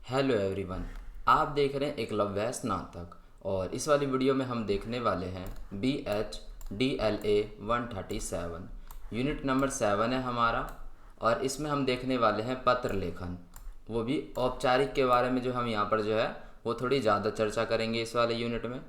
Hello everyone. आप देख रहे हैं एकलव्य स्नातक और इस वाली वीडियो में हम देखने वाले हैं BHDLA 137 यूनिट नंबर 7 है हमारा। और इसमें हम देखने वाले हैं पत्र लेखन, वो भी औपचारिक के बारे में। जो हम यहाँ पर जो है वो थोड़ी ज़्यादा चर्चा करेंगे इस वाले यूनिट में।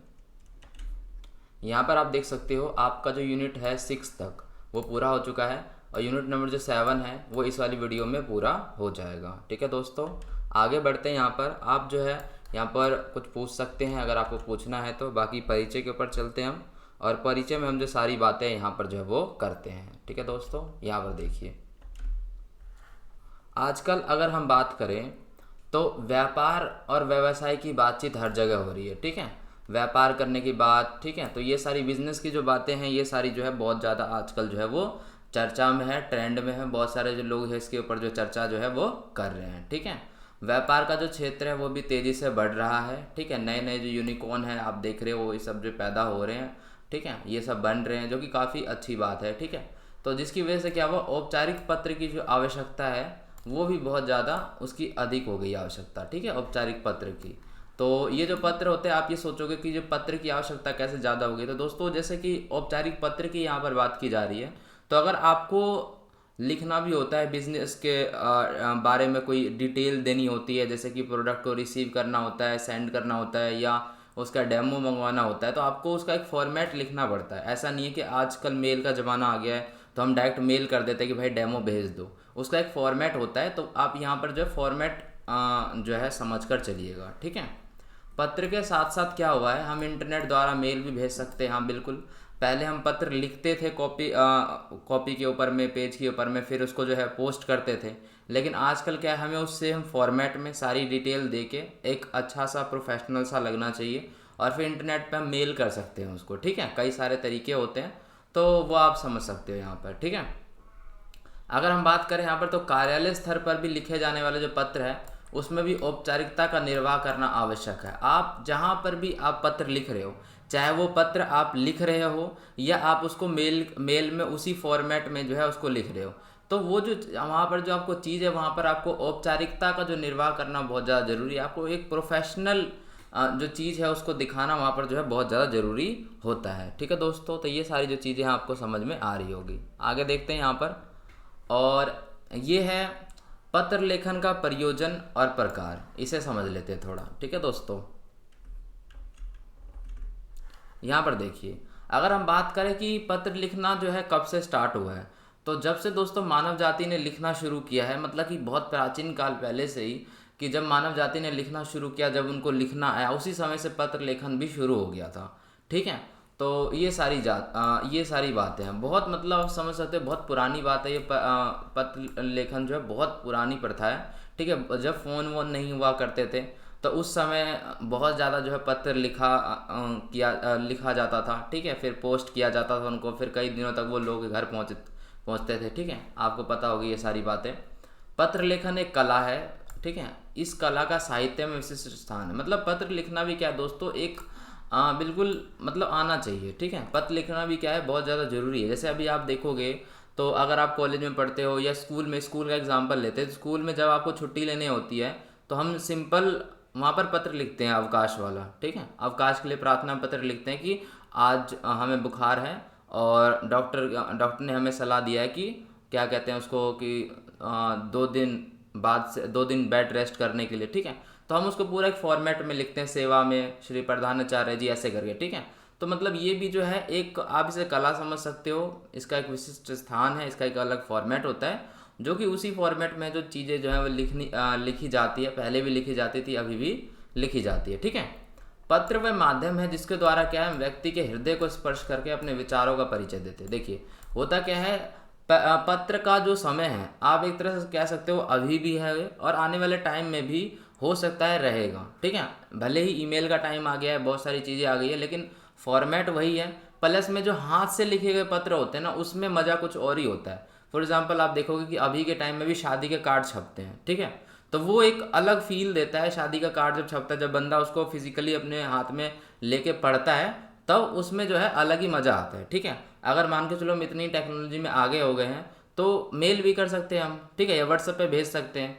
यहाँ पर आप देख सकते हो आपका जो यूनिट है 6 तक वो पूरा हो चुका है और यूनिट नंबर जो 7 है वो इस वाली वीडियो में पूरा हो जाएगा। ठीक है दोस्तों, आगे बढ़ते हैं। यहाँ पर आप जो है यहाँ पर कुछ पूछ सकते हैं अगर आपको पूछना है तो। बाकी परिचय के ऊपर चलते हैं हम, और परिचय में हम जो सारी बातें यहाँ पर जो है वो करते हैं। ठीक है दोस्तों, यहाँ पर देखिए आजकल अगर हम बात करें तो व्यापार और व्यवसाय की बातचीत हर जगह हो रही है। ठीक है, व्यापार करने की बात, ठीक है, तो ये सारी बिजनेस की जो बातें हैं ये सारी जो है बहुत ज़्यादा आजकल जो है वो चर्चा में है, ट्रेंड में है। बहुत सारे जो लोग हैं इसके ऊपर जो चर्चा जो है वो कर रहे हैं। ठीक है, व्यापार का जो क्षेत्र है वो भी तेज़ी से बढ़ रहा है। ठीक है, नए नए जो यूनिकॉर्न है आप देख रहे हो, ये सब जो पैदा हो रहे हैं, ठीक है, ये सब बन रहे हैं, जो कि काफ़ी अच्छी बात है। ठीक है, तो जिसकी वजह से क्या हुआ, औपचारिक पत्र की जो आवश्यकता है वो भी बहुत ज़्यादा उसकी अधिक हो गई आवश्यकता। ठीक है, औपचारिक पत्र की। तो ये जो पत्र होते हैं, आप ये सोचोगे कि जो पत्र की आवश्यकता कैसे ज़्यादा हो गई। तो दोस्तों जैसे कि औपचारिक पत्र की यहाँ पर बात की जा रही है, तो अगर आपको लिखना भी होता है बिजनेस के बारे में, कोई डिटेल देनी होती है, जैसे कि प्रोडक्ट को रिसीव करना होता है, सेंड करना होता है, या उसका डेमो मंगवाना होता है, तो आपको उसका एक फॉर्मेट लिखना पड़ता है। ऐसा नहीं है कि आजकल मेल का ज़माना आ गया है तो हम डायरेक्ट मेल कर देते हैं कि भाई डेमो भेज दो। उसका एक फॉर्मेट होता है, तो आप यहाँ पर जो है फॉर्मेट जो है समझ कर चलिएगा। ठीक है, पत्र के साथ साथ क्या हुआ है, हम इंटरनेट द्वारा मेल भी भेज सकते हैं। हाँ बिल्कुल, पहले हम पत्र लिखते थे कॉपी के ऊपर में, पेज के ऊपर में, फिर उसको जो है पोस्ट करते थे। लेकिन आजकल क्या है, हमें उससे हम फॉर्मेट में सारी डिटेल दे के एक अच्छा सा प्रोफेशनल सा लगना चाहिए, और फिर इंटरनेट पे हम मेल कर सकते हैं उसको। ठीक है, कई सारे तरीके होते हैं, तो वो आप समझ सकते हो यहाँ पर। ठीक है, अगर हम बात करें यहाँ पर, तो कार्यालय स्तर पर भी लिखे जाने वाले जो पत्र है उसमें भी औपचारिकता का निर्वाह करना आवश्यक है। आप जहाँ पर भी आप पत्र लिख रहे हो, चाहे वो पत्र आप लिख रहे हो या आप उसको मेल में उसी फॉर्मेट में जो है उसको लिख रहे हो, तो वो जो वहाँ पर जो आपको चीज़ है वहाँ पर आपको औपचारिकता का जो निर्वाह करना बहुत ज़्यादा ज़रूरी है। आपको एक प्रोफेशनल जो चीज़ है उसको दिखाना वहाँ पर जो है बहुत ज़्यादा ज़रूरी होता है। ठीक है दोस्तों, तो ये सारी जो चीज़ें हैं आपको समझ में आ रही होगी। आगे देखते हैं यहाँ पर, और ये है पत्र लेखन का प्रयोजन और प्रकार, इसे समझ लेते हैं थोड़ा। ठीक है दोस्तों, यहाँ पर देखिए अगर हम बात करें कि पत्र लिखना जो है कब से स्टार्ट हुआ है, तो जब से दोस्तों मानव जाति ने लिखना शुरू किया है, मतलब कि बहुत प्राचीन काल पहले से ही, कि जब मानव जाति ने लिखना शुरू किया, जब उनको लिखना आया, उसी समय से पत्र लेखन भी शुरू हो गया था। ठीक है, तो ये सारी बातें हैं, बहुत मतलब आप समझ सकते हो बहुत पुरानी बात है ये। पत्र लेखन जो है बहुत पुरानी प्रथा है। ठीक है, जब फ़ोन वोन नहीं हुआ करते थे तो उस समय बहुत ज़्यादा जो है पत्र लिखा जाता था। ठीक है, फिर पोस्ट किया जाता था उनको, फिर कई दिनों तक वो लोग घर पहुँचते थे। ठीक है, आपको पता होगी ये सारी बातें। पत्र लेखन एक कला है। ठीक है, इस कला का साहित्य में विशिष्ट स्थान है। मतलब पत्र लिखना भी क्या है दोस्तों, एक बिल्कुल मतलब आना चाहिए। ठीक है, पत्र लिखना भी क्या है, बहुत ज़्यादा ज़रूरी है। जैसे अभी आप देखोगे तो अगर आप कॉलेज में पढ़ते हो या स्कूल में, स्कूल का एग्जांपल लेते हैं, तो स्कूल में जब आपको छुट्टी लेने होती है तो हम सिंपल वहाँ पर पत्र लिखते हैं, अवकाश वाला। ठीक है, अवकाश के लिए प्रार्थना पत्र लिखते हैं कि आज हमें बुखार है और डॉक्टर ने हमें सलाह दिया है कि क्या कहते हैं उसको, कि 2 दिन बेड रेस्ट करने के लिए। ठीक है, तो हम उसको पूरा एक फॉर्मेट में लिखते हैं, सेवा में श्री प्रधानाचार्य जी, ऐसे करके। ठीक है, तो मतलब ये भी जो है एक, आप इसे कला समझ सकते हो, इसका एक विशिष्ट स्थान है, इसका एक अलग फॉर्मेट होता है, जो कि उसी फॉर्मेट में जो चीज़ें जो है वो लिखी जाती है, पहले भी लिखी जाती थी, अभी भी लिखी जाती है। ठीक है, पत्र वह माध्यम है जिसके द्वारा क्या है, व्यक्ति के हृदय को स्पर्श करके अपने विचारों का परिचय देते हैं। देखिए होता क्या है, पत्र का जो समय है, आप एक तरह से कह सकते हो अभी भी है और आने वाले टाइम में भी हो सकता है रहेगा। ठीक है, भले ही ईमेल का टाइम आ गया है, बहुत सारी चीज़ें आ गई है, लेकिन फॉर्मेट वही है। प्लस में जो हाथ से लिखे गए पत्र होते हैं ना, उसमें मज़ा कुछ और ही होता है। फॉर एग्जाम्पल आप देखोगे कि अभी के टाइम में भी शादी के कार्ड छपते हैं। ठीक है, तो वो एक अलग फील देता है। शादी का कार्ड जब छपता है, जब बंदा उसको फिजिकली अपने हाथ में लेके पढ़ता है, तब उसमें जो है अलग ही मज़ा आता है। ठीक है, अगर मान के चलो हम इतनी टेक्नोलॉजी में आगे हो गए हैं तो मेल भी कर सकते हैं हम। ठीक है, या व्हाट्सएप पे भेज सकते हैं।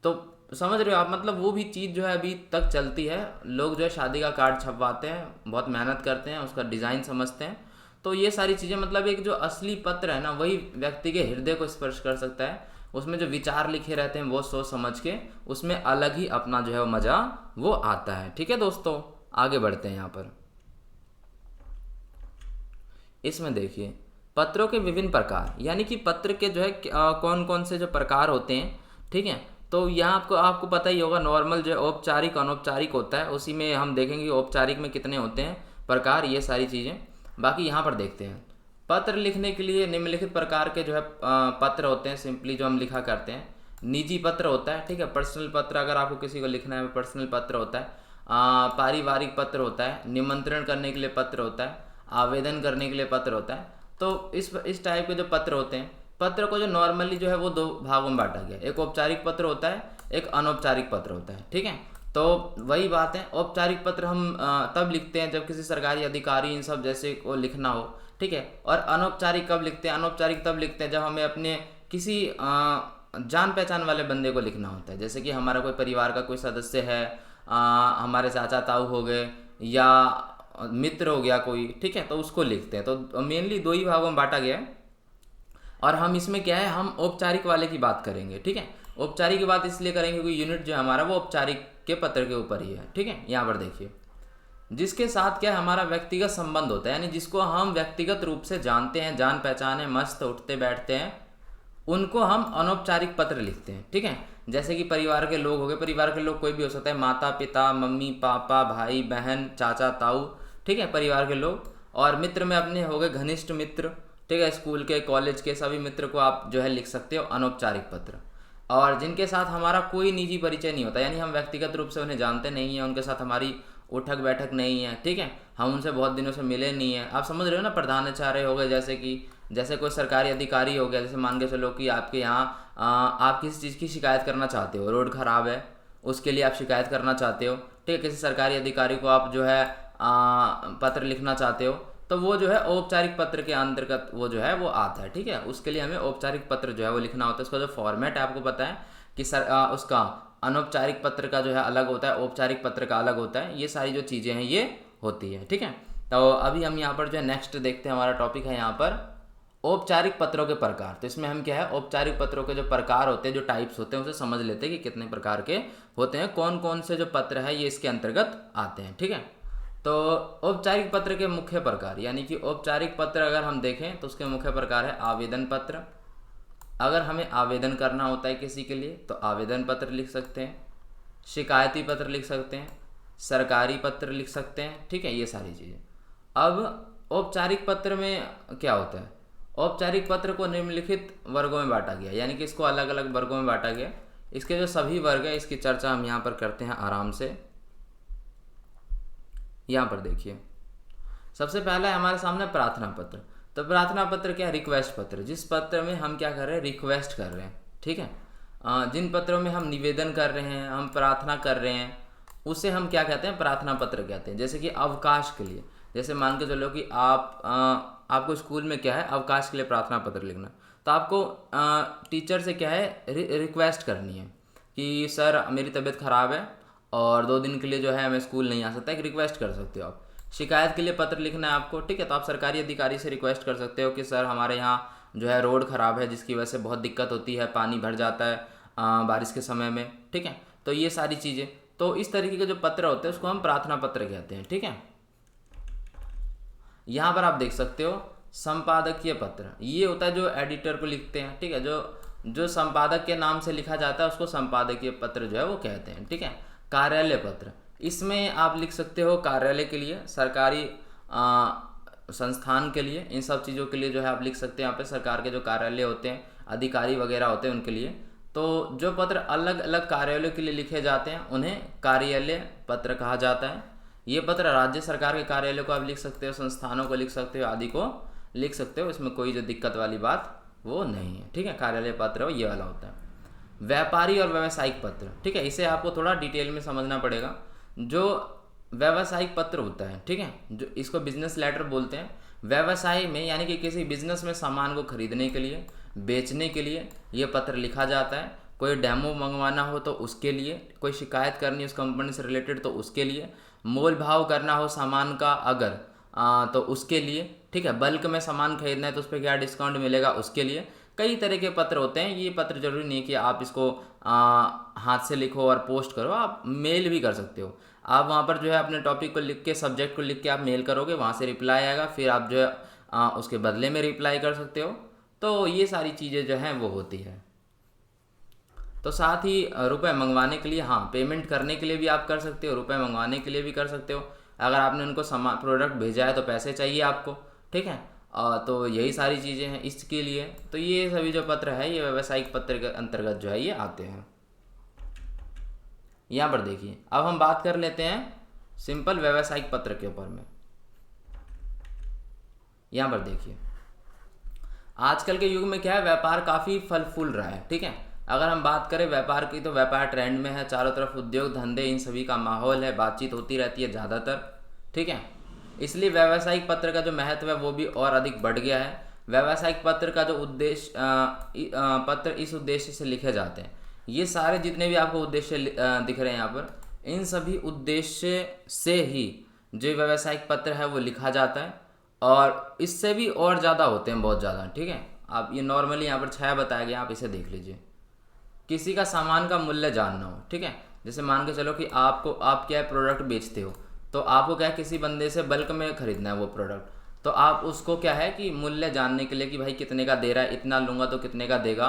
तो समझ रहे हो आप, मतलब वो भी चीज़ जो है अभी तक चलती है। लोग जो है शादी का कार्ड छपवाते हैं, बहुत मेहनत करते हैं, उसका डिज़ाइन समझते हैं। तो ये सारी चीज़ें, मतलब एक जो असली पत्र है ना, वही व्यक्ति के हृदय को स्पर्श कर सकता है। उसमें जो विचार लिखे रहते हैं वो सोच समझ के, उसमें अलग ही अपना जो है वो मज़ा वो आता है। ठीक है दोस्तों, आगे बढ़ते हैं यहाँ पर। इसमें देखिए पत्रों के विभिन्न प्रकार, यानी कि पत्र के जो है कौन कौन से जो प्रकार होते हैं। ठीक है, तो यहाँ आपको आपको पता ही होगा, नॉर्मल जो है औपचारिक अनौपचारिक होता है, उसी में हम देखेंगे औपचारिक में कितने होते हैं प्रकार, ये सारी चीज़ें। बाकी यहाँ पर देखते हैं, पत्र लिखने के लिए निम्नलिखित प्रकार के जो है पत्र होते हैं, सिंपली जो हम लिखा करते हैं। निजी पत्र होता है, ठीक है, पर्सनल पत्र, अगर आपको किसी को लिखना है पर्सनल पत्र होता है। पारिवारिक पत्र होता है, निमंत्रण करने के लिए पत्र होता है, आवेदन करने के लिए पत्र होता है। तो इस टाइप के जो पत्र होते हैं, पत्र को जो नॉर्मली जो है वो दो भागों में बांटा गया, एक औपचारिक पत्र होता है, एक अनौपचारिक पत्र होता है। ठीक है, तो वही बात है, औपचारिक पत्र हम तब लिखते हैं जब किसी सरकारी अधिकारी इन सब जैसे को लिखना हो। ठीक है, और अनौपचारिक कब लिखते हैं, अनौपचारिक तब लिखते हैं जब हमें अपने किसी जान पहचान वाले बंदे को लिखना होता है, जैसे कि हमारा कोई परिवार का कोई सदस्य है, हमारे चाचा ताऊ हो गए, या मित्र हो गया कोई। ठीक है, तो उसको लिखते हैं। तो मेनली दो ही भागों में बांटा गया है, और हम इसमें क्या है, हम औपचारिक वाले की बात करेंगे। ठीक है, औपचारिक की बात इसलिए करेंगे क्योंकि यूनिट जो है हमारा वो औपचारिक के पत्र के ऊपर ही है। ठीक है, यहाँ पर देखिए, जिसके साथ क्या हमारा व्यक्तिगत संबंध होता है, यानी जिसको हम व्यक्तिगत रूप से जानते हैं, जान पहचान है, मस्त उठते बैठते हैं, उनको हम अनौपचारिक पत्र लिखते हैं। ठीक है, जैसे कि परिवार के लोग हो गए, परिवार के लोग कोई भी हो सकता है, माता पिता, मम्मी पापा, भाई बहन, चाचा ताऊ। ठीक है, परिवार के लोग। और मित्र में अपने हो गए घनिष्ठ मित्र। ठीक है, स्कूल के कॉलेज के सभी मित्र को आप जो है लिख सकते हो अनौपचारिक पत्र। और जिनके साथ हमारा कोई निजी परिचय नहीं होता, यानी हम व्यक्तिगत रूप से उन्हें जानते नहीं हैं, उनके साथ हमारी उठक बैठक नहीं है। ठीक है, हम उनसे बहुत दिनों से मिले नहीं हैं। आप समझ रहे हो ना, प्रधानाचार्य हो गए, जैसे कोई सरकारी अधिकारी हो गया, जैसे मान के चलो कि आपके यहाँ आप किसी चीज़ की शिकायत करना चाहते हो, रोड खराब है उसके लिए आप शिकायत करना चाहते हो। ठीक है, किसी सरकारी अधिकारी को आप जो है पत्र लिखना चाहते हो, तो वो जो है औपचारिक पत्र के अंतर्गत वो जो है वो आता है। ठीक है, उसके लिए हमें औपचारिक पत्र जो है वो लिखना होता है। उसका जो फॉर्मेट है आपको पता है कि उसका अनौपचारिक पत्र का जो है अलग होता है, औपचारिक पत्र का अलग होता है। ये सारी जो चीज़ें हैं ये होती है। ठीक है, तो अभी हम यहाँ पर जो है नेक्स्ट देखते हैं, हमारा टॉपिक है यहाँ पर औपचारिक पत्रों के प्रकार। तो इसमें हम क्या है, औपचारिक पत्रों के जो प्रकार होते हैं, जो टाइप्स होते हैं, उसे समझ लेते हैं कि कितने प्रकार के होते हैं, कौन कौन से जो पत्र है ये इसके अंतर्गत आते हैं। ठीक है, तो औपचारिक पत्र के मुख्य प्रकार, यानी कि औपचारिक पत्र अगर हम देखें तो उसके मुख्य प्रकार है आवेदन पत्र। अगर हमें आवेदन करना होता है किसी के लिए तो आवेदन पत्र लिख सकते हैं, शिकायती पत्र लिख सकते हैं, सरकारी पत्र लिख सकते हैं। ठीक है, ये सारी चीज़ें। अब औपचारिक पत्र में क्या होता है, औपचारिक पत्र को निम्नलिखित वर्गों में बांटा गया, यानी कि इसको अलग अलग वर्गों में बांटा गया। इसके जो सभी वर्ग है इसकी चर्चा हम यहाँ पर करते हैं आराम से। यहाँ पर देखिए, सबसे पहला है हमारे सामने प्रार्थना पत्र। तो प्रार्थना पत्र क्या है, रिक्वेस्ट पत्र, जिस पत्र में हम क्या कर रहे हैं, रिक्वेस्ट कर रहे हैं। ठीक है, जिन पत्रों में हम निवेदन कर रहे हैं, हम प्रार्थना कर रहे हैं, उसे हम क्या कहते हैं, प्रार्थना पत्र कहते हैं। जैसे कि अवकाश के लिए, जैसे मान के चलो कि आपको स्कूल में क्या है, अवकाश के लिए प्रार्थना पत्र लिखना, तो आपको टीचर से क्या है, रिक्वेस्ट करनी है कि सर मेरी तबीयत ख़राब है और 2 दिन के लिए जो है मैं स्कूल नहीं आ सकता, एक रिक्वेस्ट कर सकते हो आप। शिकायत के लिए पत्र लिखना है आपको। ठीक है, तो आप सरकारी अधिकारी से रिक्वेस्ट कर सकते हो कि सर हमारे यहाँ जो है रोड ख़राब है, जिसकी वजह से बहुत दिक्कत होती है, पानी भर जाता है बारिश के समय में। ठीक है, तो ये सारी चीज़ें, तो इस तरीके के जो पत्र होते हैं उसको हम प्रार्थना पत्र कहते हैं। ठीक है, यहाँ पर आप देख सकते हो संपादकीय पत्र, ये होता है जो एडिटर को लिखते हैं। ठीक है, जो संपादक के नाम से लिखा जाता है उसको संपादकीय पत्र जो है वो कहते हैं। ठीक है, कार्यालय पत्र, इसमें आप लिख सकते हो कार्यालय के लिए, सरकारी संस्थान के लिए, इन सब चीज़ों के लिए जो है आप लिख सकते हैं। यहाँ पे सरकार के जो कार्यालय होते हैं, अधिकारी वगैरह होते हैं, उनके लिए। तो जो पत्र अलग अलग कार्यालयों के लिए लिखे जाते हैं उन्हें कार्यालय पत्र कहा जाता है। ये पत्र राज्य सरकार के कार्यालय को आप लिख सकते हो, संस्थानों को लिख सकते हो, आदि को लिख सकते हो, इसमें कोई जो दिक्कत वाली बात वो नहीं है। ठीक है, कार्यालय पत्र ये वाला होता है। व्यापारी और व्यावसायिक पत्र, ठीक है, इसे आपको थोड़ा डिटेल में समझना पड़ेगा। जो व्यावसायिक पत्र होता है, ठीक है, जो इसको बिजनेस लेटर बोलते हैं, व्यवसाय में यानी कि किसी बिजनेस में सामान को खरीदने के लिए, बेचने के लिए ये पत्र लिखा जाता है। कोई डेमो मंगवाना हो तो उसके लिए, कोई शिकायत करनी है उस कंपनी से रिलेटेड तो उसके लिए, मोल भाव करना हो सामान का अगर तो उसके लिए, ठीक है, बल्क में सामान खरीदना है तो उस पर क्या डिस्काउंट मिलेगा उसके लिए। कई तरह के पत्र होते हैं। ये पत्र जरूरी नहीं है कि आप इसको हाथ से लिखो और पोस्ट करो, आप मेल भी कर सकते हो। आप वहाँ पर जो है अपने टॉपिक को लिख के, सब्जेक्ट को लिख के आप मेल करोगे, वहाँ से रिप्लाई आएगा, फिर आप जो है उसके बदले में रिप्लाई कर सकते हो। तो ये सारी चीज़ें जो हैं वो होती है। तो साथ ही रुपए मंगवाने के लिए, हाँ, पेमेंट करने के लिए भी आप कर सकते हो, रुपए मंगवाने के लिए भी कर सकते हो। अगर आपने उनको सामान प्रोडक्ट भेजा है तो पैसे चाहिए आपको, ठीक है। तो यही सारी चीज़ें हैं इसके लिए। तो ये सभी जो पत्र है ये व्यावसायिक पत्र के अंतर्गत जो है ये आते हैं। यहाँ पर देखिए, अब हम बात कर लेते हैं सिंपल व्यावसायिक पत्र के ऊपर में। यहाँ पर देखिए, आजकल के युग में क्या है, व्यापार काफ़ी फल फूल रहा है, ठीक है। अगर हम बात करें व्यापार की तो व्यापार ट्रेंड में है, चारों तरफ उद्योग धंधे इन सभी का माहौल है, बातचीत होती रहती है ज़्यादातर, ठीक है। इसलिए व्यावसायिक पत्र का जो महत्व है वो भी और अधिक बढ़ गया है। व्यावसायिक पत्र का जो उद्देश्य पत्र इस उद्देश्य से लिखे जाते हैं, ये सारे जितने भी आपको उद्देश्य दिख रहे हैं यहाँ पर, इन सभी उद्देश्य से ही जो व्यावसायिक पत्र है वो लिखा जाता है। और इससे भी और ज़्यादा होते हैं, बहुत ज़्यादा, ठीक है। आप ये नॉर्मली यहाँ पर 6 बताया गया, आप इसे देख लीजिए। किसी का सामान का मूल्य जानना हो, ठीक है। जैसे मान के चलो कि आप क्या है, प्रोडक्ट बेचते हो, तो आपको क्या है, किसी बंदे से बल्क में खरीदना है वो प्रोडक्ट, तो आप उसको क्या है कि मूल्य जानने के लिए कि भाई कितने का दे रहा है, इतना लूँगा तो कितने का देगा,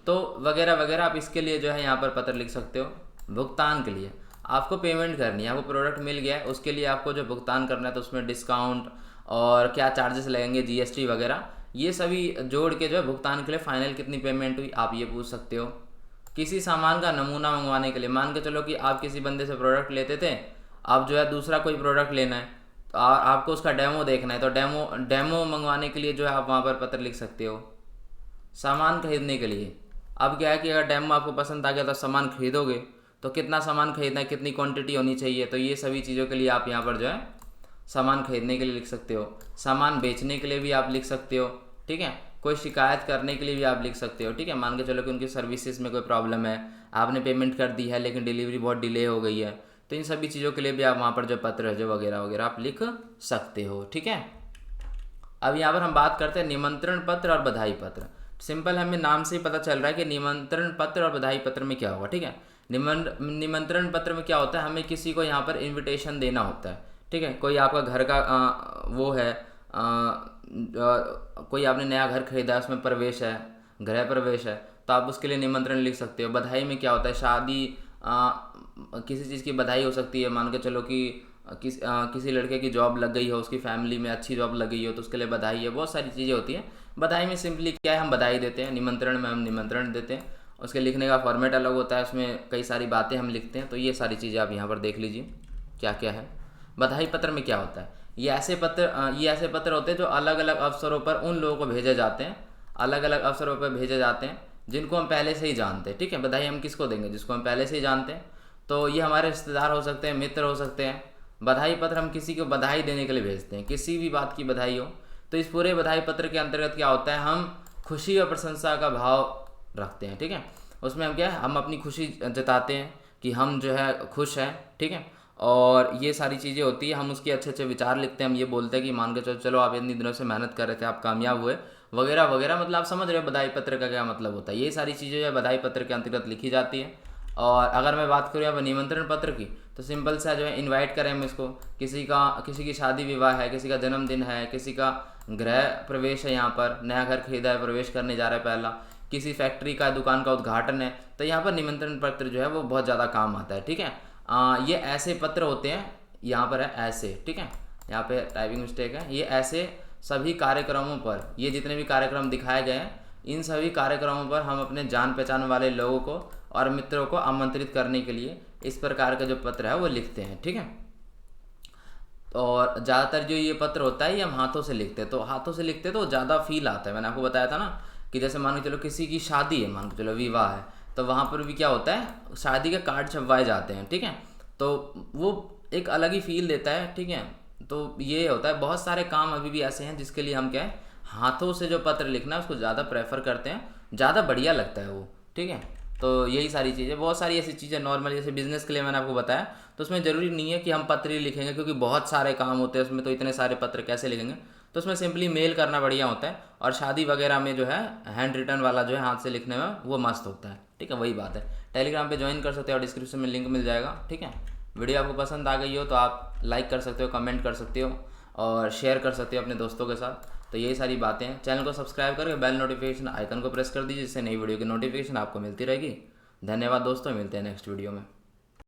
तो वगैरह वगैरह, आप इसके लिए जो है यहाँ पर पत्र लिख सकते हो। भुगतान के लिए आपको पेमेंट करनी है, आपको प्रोडक्ट मिल गया है, उसके लिए आपको जो भुगतान करना है तो उसमें डिस्काउंट और क्या चार्जेस लगेंगे, जीएसटी वगैरह, ये सभी जोड़ के जो है भुगतान के लिए फाइनल कितनी पेमेंट हुई आप ये पूछ सकते हो। किसी सामान का नमूना मंगवाने के लिए, मान के चलो कि आप किसी बंदे से प्रोडक्ट लेते थे, आप जो है दूसरा कोई प्रोडक्ट लेना है तो आपको उसका डेमो देखना है, तो डेमो मंगवाने के लिए जो है आप वहाँ पर पत्र लिख सकते हो। सामान खरीदने के लिए, अब क्या है कि अगर डेमो आपको पसंद आ गया तो सामान खरीदोगे, तो कितना सामान खरीदना है, कितनी क्वांटिटी होनी चाहिए, तो ये सभी चीज़ों के लिए आप यहाँ पर जो है सामान खरीदने के लिए लिख सकते हो। सामान बेचने के लिए भी आप लिख सकते हो, ठीक है। कोई शिकायत करने के लिए भी आप लिख सकते हो, ठीक है। मान के चलो कि उनकी सर्विसेज में कोई प्रॉब्लम है, आपने पेमेंट कर दी है लेकिन डिलीवरी बहुत डिले हो गई है, तो इन सभी चीज़ों के लिए भी आप वहाँ पर जो पत्र है जो वगैरह वगैरह आप लिख सकते हो, ठीक है। अब यहाँ पर हम बात करते हैं निमंत्रण पत्र और बधाई पत्र। सिंपल हमें नाम से ही पता चल रहा है कि निमंत्रण पत्र और बधाई पत्र में क्या होगा, ठीक है। निमंत्रण पत्र में क्या होता है, हमें किसी को यहाँ पर इन्विटेशन देना होता है, ठीक है। कोई आपका घर का वो है, कोई आपने नया घर खरीदा है, उसमें प्रवेश है, गृह प्रवेश है, तो आप उसके लिए निमंत्रण लिख सकते हो। बधाई में क्या होता है, शादी, किसी चीज़ की बधाई हो सकती है, मान के चलो कि किसी लड़के की जॉब लग गई हो, उसकी फैमिली में अच्छी जॉब लग गई हो तो उसके लिए बधाई है। बहुत सारी चीज़ें होती हैं। बधाई में सिंपली क्या है, हम बधाई देते हैं, निमंत्रण में हम निमंत्रण देते हैं, उसके लिखने का फॉर्मेट अलग होता है, उसमें कई सारी बातें हम लिखते हैं। तो ये सारी चीज़ें आप यहाँ पर देख लीजिए क्या क्या है। बधाई पत्र में क्या होता है, ये ऐसे पत्र होते हैं जो अलग अलग अवसरों पर उन लोगों को भेजे जाते हैं, अलग अलग अवसरों पर भेजे जाते हैं जिनको हम पहले से ही जानते हैं, ठीक है। बधाई हम किसको देंगे, जिसको हम पहले से ही जानते हैं, तो ये हमारे रिश्तेदार हो सकते हैं, मित्र हो सकते हैं। बधाई पत्र हम किसी को बधाई देने के लिए भेजते हैं, किसी भी बात की बधाई हो। तो इस पूरे बधाई पत्र के अंतर्गत क्या होता है, हम खुशी और प्रशंसा का भाव रखते हैं, ठीक है। उसमें हम क्या है, हम अपनी खुशी जताते हैं कि हम जो है खुश हैं, ठीक है। और ये सारी चीज़ें होती है, हम उसके अच्छे अच्छे विचार लिखते हैं, हम ये बोलते हैं कि मान के चलो आप इतनी दिनों से मेहनत कर रहे थे, आप कामयाब हुए, वगैरह वगैरह। मतलब आप समझ रहे हो बधाई पत्र का क्या मतलब होता है। ये सारी चीज़ें जो बधाई पत्र के अंतर्गत लिखी जाती है। और अगर मैं बात करूँ यहाँ निमंत्रण पत्र की, तो सिंपल सा जो है इनवाइट करें हम इसको, किसी की शादी विवाह है, किसी का जन्मदिन है, किसी का गृह प्रवेश है, यहाँ पर नया घर खरीदा है, प्रवेश करने जा रहा है पहला, किसी फैक्ट्री का दुकान का उद्घाटन है, तो यहाँ पर निमंत्रण पत्र जो है वो बहुत ज़्यादा काम आता है, ठीक है। ये ऐसे पत्र होते हैं, यहाँ पर है ऐसे, ठीक है, यहाँ पे टाइपिंग मिस्टेक है, ये ऐसे सभी कार्यक्रमों पर, ये जितने भी कार्यक्रम दिखाए गए हैं, इन सभी कार्यक्रमों पर हम अपने जान पहचान वाले लोगों को और मित्रों को आमंत्रित करने के लिए इस प्रकार का जो पत्र है वो लिखते हैं, ठीक है। और ज़्यादातर जो ये पत्र होता है ये हम हाथों से लिखते हैं, तो हाथों से लिखते तो ज़्यादा फील आता है। मैंने आपको बताया था ना कि जैसे मान के चलो किसी की शादी है, मान के चलो विवाह है, तो वहाँ पर भी क्या होता है, शादी के कार्ड छपवाए जाते हैं, ठीक है। तो वो एक अलग ही फील देता है, ठीक है। तो ये होता है, बहुत सारे काम अभी भी ऐसे हैं जिसके लिए हम क्या है, हाथों से जो पत्र लिखना है उसको ज़्यादा प्रेफर करते हैं, ज़्यादा बढ़िया लगता है वो, ठीक है। तो यही सारी चीज़ें, बहुत सारी ऐसी चीज़ें नॉर्मल, जैसे बिज़नेस के लिए मैंने आपको बताया, तो उसमें ज़रूरी नहीं है कि हम पत्र ही लिखेंगे, क्योंकि बहुत सारे काम होते हैं उसमें, तो इतने सारे पत्र कैसे लिखेंगे। तो उसमें सिंपली मेल करना बढ़िया होता है, और शादी वगैरह में जो है हैंड रिटन वाला जो है हाथ से लिखने में वो मस्त होता है, ठीक है, वही बात है। टेलीग्राम पे ज्वाइन कर सकते हो और डिस्क्रिप्शन में लिंक मिल जाएगा, ठीक है। वीडियो आपको पसंद आ गई हो तो आप लाइक कर सकते हो, कमेंट कर सकते हो और शेयर कर सकते हो अपने दोस्तों के साथ। तो यही सारी बातें हैं। चैनल को सब्सक्राइब करके बेल नोटिफिकेशन आइकन को प्रेस कर दीजिए, जिससे नई वीडियो की नोटिफिकेशन आपको मिलती रहेगी। धन्यवाद दोस्तों, मिलते हैं नेक्स्ट वीडियो में।